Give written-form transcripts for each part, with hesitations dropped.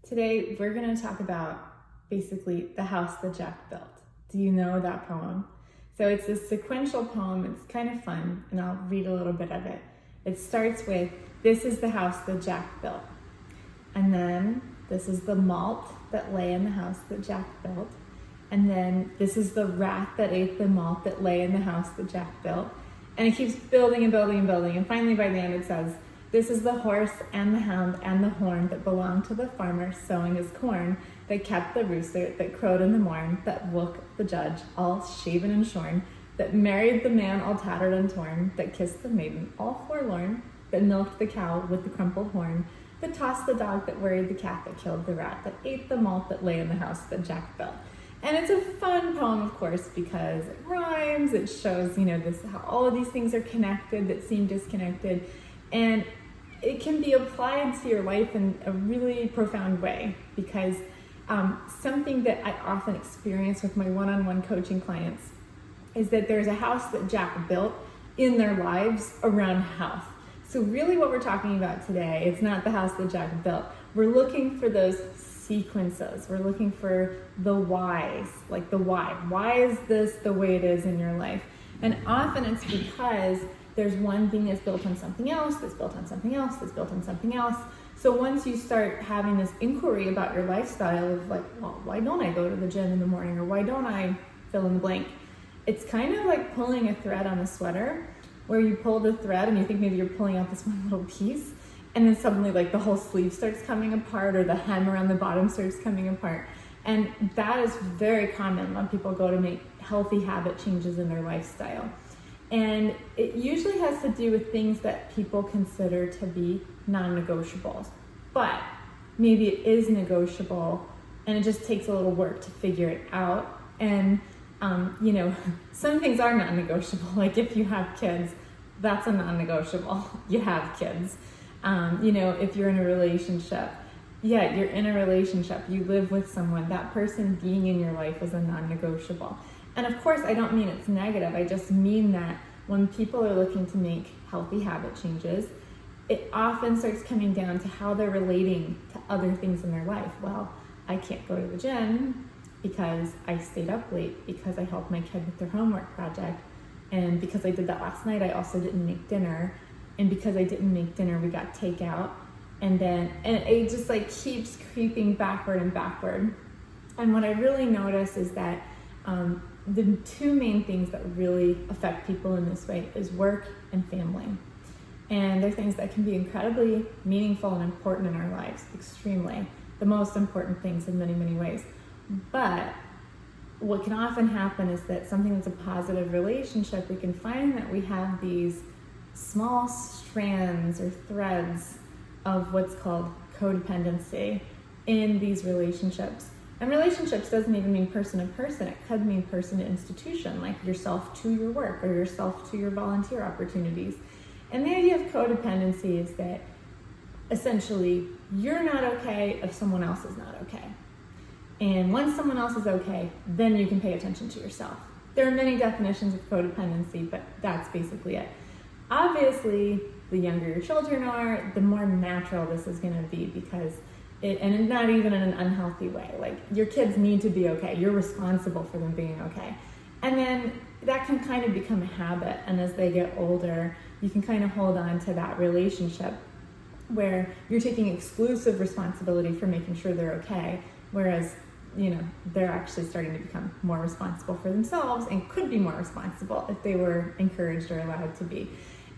Today, we're going to talk about basically the house that Jack built. Do you know that poem? So it's a sequential poem. It's kind of fun, and I'll read a little bit of it. It starts with, "This is the house that Jack built." And then, "This is the malt that lay in the house that Jack built." And then, "This is the rat that ate the malt that lay in the house that Jack built." And it keeps building and building and building. And finally, by the end, it says, "This is the horse and the hound and the horn that belonged to the farmer sowing his corn, that kept the rooster, that crowed in the morn, that woke the judge, all shaven and shorn, that married the man all tattered and torn, that kissed the maiden all forlorn, that milked the cow with the crumpled horn, that tossed the dog, that worried the cat, that killed the rat, that ate the malt that lay in the house that Jack built." And it's a fun poem, of course, because it rhymes. It shows, how all of these things are connected that seem disconnected. And it can be applied to your life in a really profound way, because something that I often experience with my one-on-one coaching clients is that there's a house that Jack built in their lives around health. So really what we're talking about today, it's not the house that Jack built. We're looking for those sequences. We're looking for the whys, like the why. Why is this the way it is in your life? And often it's because there's one thing that's built on something else, that's built on something else, that's built on something else. So once you start having this inquiry about your lifestyle of like, well, why don't I go to the gym in the morning, or why don't I fill in the blank? It's kind of like pulling a thread on a sweater, where you pull the thread and you think maybe you're pulling out this one little piece, and then suddenly like the whole sleeve starts coming apart, or the hem around the bottom starts coming apart. And that is very common when people go to make healthy habit changes in their lifestyle. And it usually has to do with things that people consider to be non-negotiables. But maybe it is negotiable, and it just takes a little work to figure it out. And, some things are non-negotiable. Like if you have kids, that's a non-negotiable. You have kids. If you're in a relationship, you're in a relationship. You live with someone. That person being in your life is a non-negotiable. And of course, I don't mean it's negative. I just mean that when people are looking to make healthy habit changes, it often starts coming down to how they're relating to other things in their life. Well, I can't go to the gym because I stayed up late because I helped my kid with their homework project. And because I did that last night, I also didn't make dinner. And because I didn't make dinner, we got takeout. And it just like keeps creeping backward and backward. And what I really notice is that the two main things that really affect people in this way is work and family. And they're things that can be incredibly meaningful and important in our lives, extremely. The most important things in many, many ways. But what can often happen is that something that's a positive relationship, we can find that we have these small strands or threads of what's called codependency in these relationships. And relationships doesn't even mean person to person. It could mean person to institution, like yourself to your work or yourself to your volunteer opportunities. And the idea of codependency is that essentially you're not okay if someone else is not okay. And once someone else is okay, then you can pay attention to yourself. There are many definitions of codependency, but that's basically it. Obviously, the younger your children are, the more natural this is going to be, because and not even in an unhealthy way. Like, your kids need to be okay. You're responsible for them being okay. And then that can kind of become a habit. And as they get older, you can kind of hold on to that relationship where you're taking exclusive responsibility for making sure they're okay. Whereas, they're actually starting to become more responsible for themselves and could be more responsible if they were encouraged or allowed to be.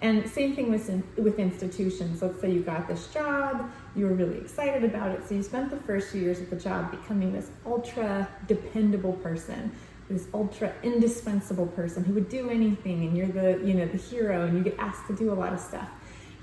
And same thing with institutions. Let's say you got this job, you were really excited about it, so you spent the first few years of the job becoming this ultra dependable person, this ultra indispensable person who would do anything, and you're the hero, and you get asked to do a lot of stuff.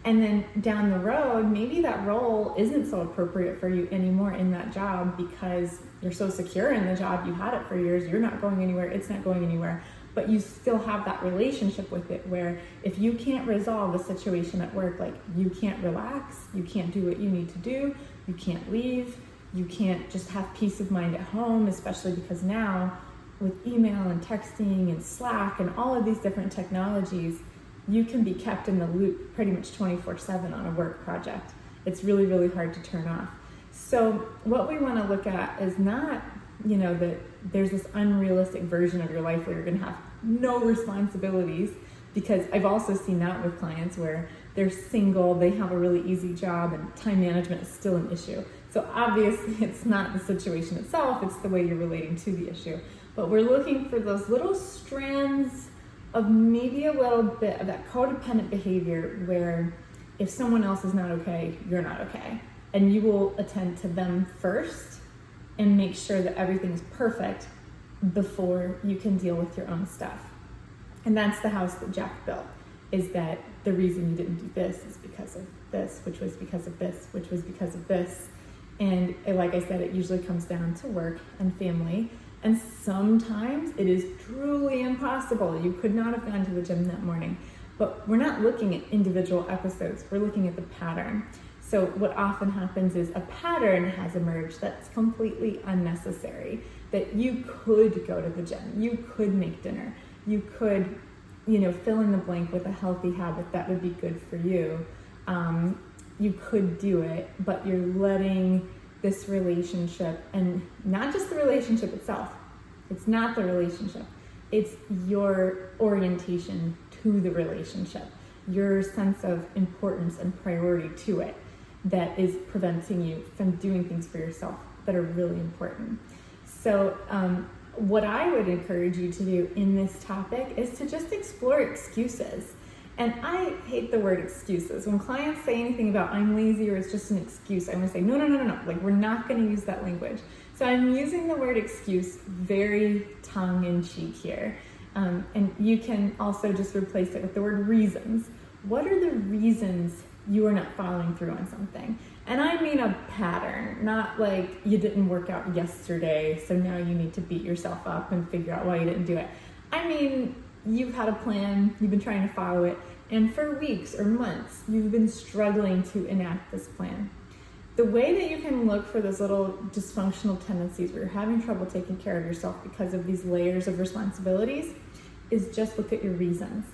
And then down the road, maybe that role isn't so appropriate for you anymore in that job because you're so secure in the job, you had it for years, you're not going anywhere, it's not going anywhere. But you still have that relationship with it where if you can't resolve a situation at work, like you can't relax, you can't do what you need to do, you can't leave, you can't just have peace of mind at home, especially because now with email and texting and Slack and all of these different technologies, you can be kept in the loop pretty much 24/7 on a work project. It's really, really hard to turn off. So what we want to look at is not, that there's this unrealistic version of your life where you're going to have no responsibilities, because I've also seen that with clients where they're single, they have a really easy job, and time management is still an issue. So obviously it's not the situation itself, it's the way you're relating to the issue. But we're looking for those little strands of maybe a little bit of that codependent behavior where if someone else is not okay, you're not okay. And you will attend to them first and make sure that everything's perfect before you can deal with your own stuff. And that's the house that Jack built, is that the reason you didn't do this is because of this, which was because of this, which was because of this. And like I said, it usually comes down to work and family. And sometimes it is truly impossible. You could not have gone to the gym that morning. But we're not looking at individual episodes, we're looking at the pattern. So what often happens is a pattern has emerged that's completely unnecessary, that you could go to the gym, you could make dinner, you could, fill in the blank with a healthy habit that would be good for you. You could do it, but you're letting this relationship, and not just the relationship itself, it's not the relationship, it's your orientation to the relationship, your sense of importance and priority to it, that is preventing you from doing things for yourself that are really important. So what I would encourage you to do in this topic is to just explore excuses. And I hate the word excuses. When clients say anything about I'm lazy or it's just an excuse, I'm gonna say, no. Like, we're not gonna use that language. So I'm using the word excuse very tongue-in-cheek here. And you can also just replace it with the word reasons. What are the reasons you are not following through on something? And I mean a pattern, not like you didn't work out yesterday, so now you need to beat yourself up and figure out why you didn't do it. I mean, you've had a plan, you've been trying to follow it, and for weeks or months, you've been struggling to enact this plan. The way that you can look for those little dysfunctional tendencies where you're having trouble taking care of yourself because of these layers of responsibilities is just look at your reasons.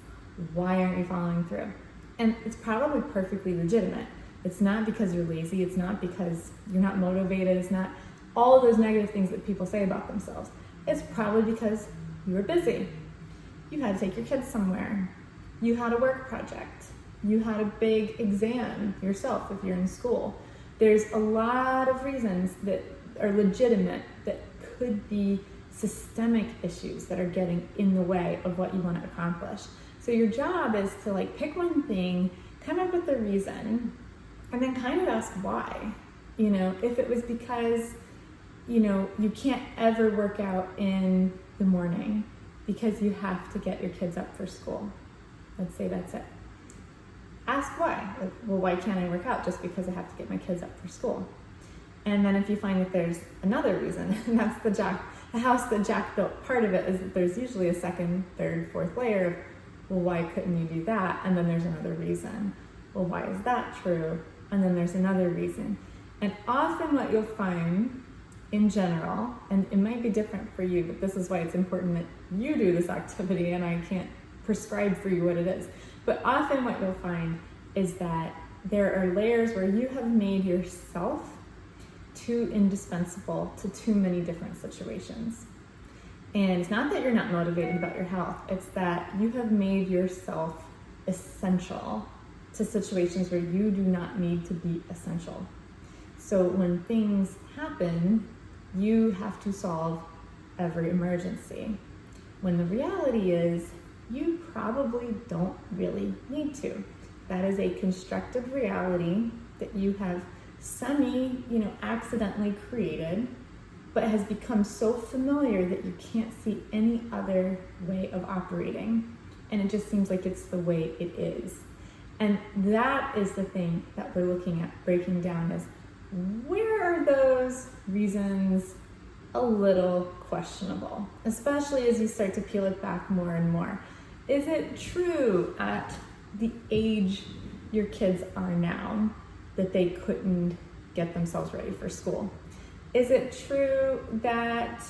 Why aren't you following through? And it's probably perfectly legitimate. It's not because you're lazy, it's not because you're not motivated, it's not all of those negative things that people say about themselves. It's probably because you were busy. You had to take your kids somewhere. You had a work project. You had a big exam yourself if you're in school. There's a lot of reasons that are legitimate that could be systemic issues that are getting in the way of what you want to accomplish. So your job is to pick one thing, come up with the reason, and then kind of ask why. If it was because, you can't ever work out in the morning because you have to get your kids up for school. Let's say that's it. Ask why. Why can't I work out? Just because I have to get my kids up for school. And then if you find that there's another reason, and that's the house that Jack built, part of it is that there's usually a second, third, fourth layer of, why couldn't you do that? And then there's another reason. Why is that true? And then there's another reason. And often what you'll find in general, and it might be different for you, but this is why it's important that you do this activity, and I can't prescribe for you what it is. But often what you'll find is that there are layers where you have made yourself too indispensable to too many different situations. And it's not that you're not motivated about your health, it's that you have made yourself essential to situations where you do not need to be essential. So when things happen, you have to solve every emergency. When the reality is, you probably don't really need to. That is a constructed reality that you have accidentally created, but has become so familiar that you can't see any other way of operating. And it just seems like it's the way it is. And that is the thing that we're looking at breaking down, is where are those reasons a little questionable, especially as you start to peel it back more and more. Is it true at the age your kids are now that they couldn't get themselves ready for school? Is it true that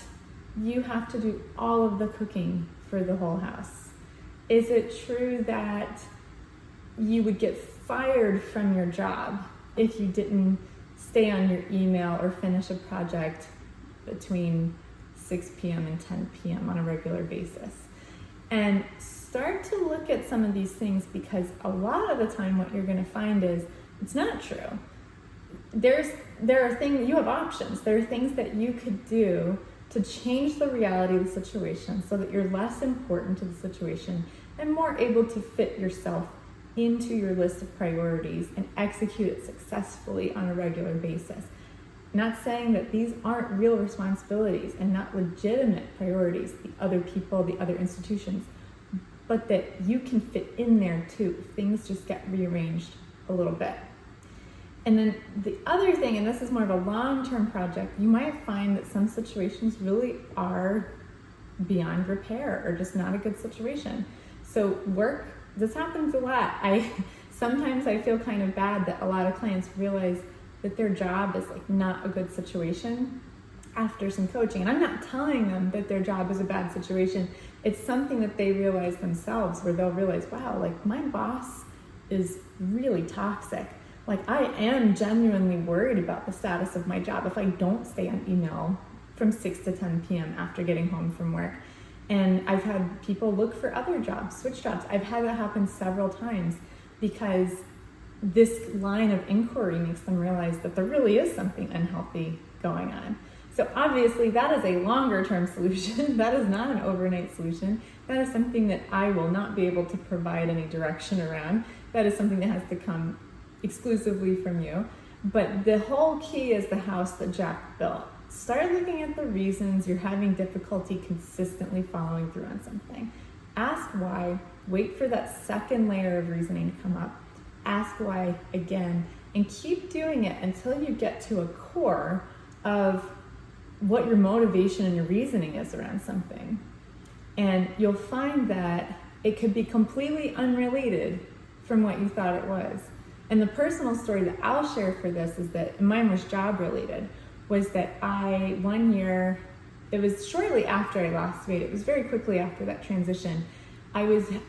you have to do all of the cooking for the whole house? Is it true that you would get fired from your job if you didn't stay on your email or finish a project between 6 p.m. and 10 p.m. on a regular basis. And start to look at some of these things, because a lot of the time what you're going to find is it's not true. There are things, you have options. There are things that you could do to change the reality of the situation so that you're less important to the situation and more able to fit yourself into your list of priorities and execute it successfully on a regular basis. Not saying that these aren't real responsibilities and not legitimate priorities, the other people, the other institutions, but that you can fit in there too. Things just get rearranged a little bit. And then the other thing, and this is more of a long-term project, you might find that some situations really are beyond repair or just not a good situation. So work, this happens a lot. Sometimes I feel kind of bad that a lot of clients realize that their job is like not a good situation after some coaching. And I'm not telling them that their job is a bad situation. It's something that they realize themselves, where they'll realize, wow, like my boss is really toxic. Like I am genuinely worried about the status of my job if I don't stay on email from 6 to 10 p.m. after getting home from work. And I've had people look for other jobs, switch jobs. I've had that happen several times because this line of inquiry makes them realize that there really is something unhealthy going on. So obviously that is a longer term solution. That is not an overnight solution. That is something that I will not be able to provide any direction around. That is something that has to come exclusively from you. But the whole key is the house that Jack built. Start looking at the reasons you're having difficulty consistently following through on something. Ask why. Wait for that second layer of reasoning to come up. Ask why again, and keep doing it until you get to a core of what your motivation and your reasoning is around something. And you'll find that it could be completely unrelated from what you thought it was. And the personal story that I'll share for this is that mine was job related, was that one year, it was shortly after I lost weight, it was very quickly after that transition, I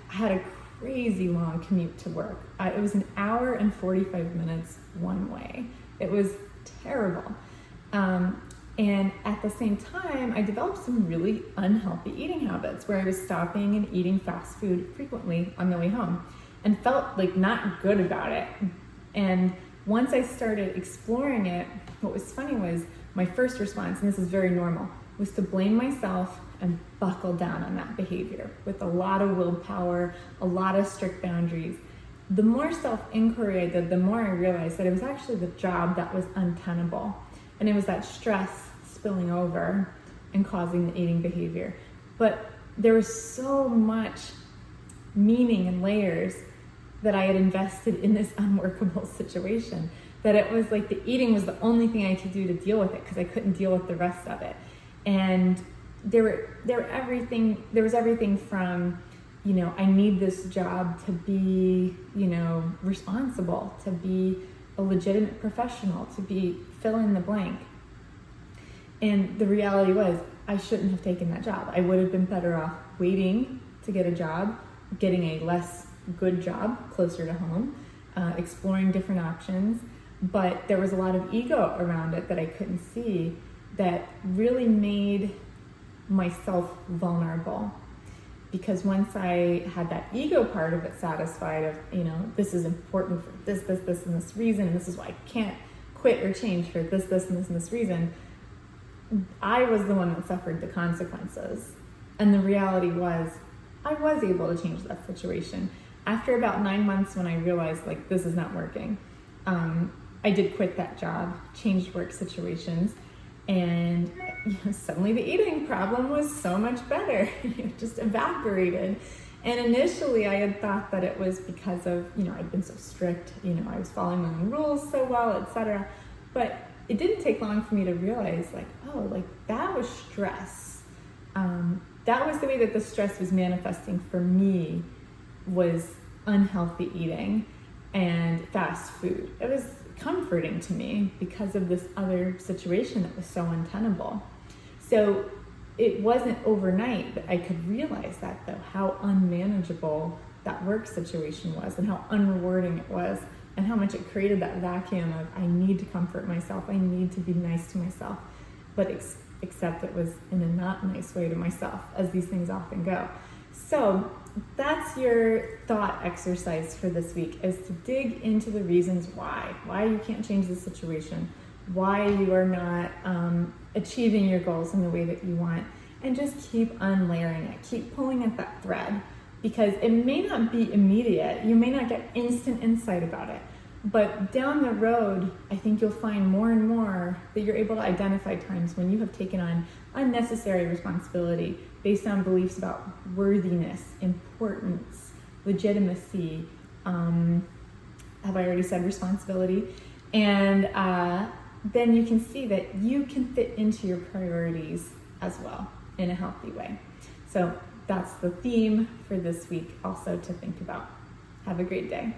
had a crazy long commute to work. It was an hour and 45 minutes one way. It was terrible. And at the same time, I developed some really unhealthy eating habits where I was stopping and eating fast food frequently on the way home and felt like not good about it. And once I started exploring it, what was funny was my first response, and this is very normal, was to blame myself and buckle down on that behavior with a lot of willpower, a lot of strict boundaries. The more self-inquiry I did, the more I realized that it was actually the job that was untenable. And it was that stress spilling over and causing the eating behavior. But there was so much meaning and layers that I had invested in this unworkable situation that it was like the eating was the only thing I could do to deal with it because I couldn't deal with the rest of it. And there was everything from, I need this job to be, responsible, to be a legitimate professional, to be fill in the blank. And the reality was I shouldn't have taken that job. I would have been better off waiting to get a job, getting a less good job closer to home, exploring different options. But there was a lot of ego around it that I couldn't see that really made myself vulnerable. Because once I had that ego part of it satisfied of, this is important for this, and this reason, and this is why I can't quit or change for this, and this reason, I was the one that suffered the consequences. And the reality was, I was able to change that situation. After about 9 months when I realized, this is not working, I did quit that job, changed work situations, and suddenly the eating problem was so much better. It just evaporated. And initially I had thought that it was because of, I'd been so strict, I was following my own rules so well, etc. But it didn't take long for me to realize, that was stress. That was the way that the stress was manifesting for me, was unhealthy eating and fast food. It was comforting to me because of this other situation that was so untenable. So it wasn't overnight that I could realize that, though, how unmanageable that work situation was and how unrewarding it was and how much it created that vacuum of I need to comfort myself, I need to be nice to myself, but except it was in a not nice way to myself, as these things often go. So that's your thought exercise for this week, is to dig into the reasons why you can't change the situation, why you are not achieving your goals in the way that you want, and just keep unlayering it, keep pulling at that thread, because it may not be immediate, you may not get instant insight about it, but down the road, I think you'll find more and more that you're able to identify times when you have taken on unnecessary responsibility based on beliefs about worthiness, importance, legitimacy, have I already said responsibility? And then you can see that you can fit into your priorities as well in a healthy way. So that's the theme for this week also to think about. Have a great day.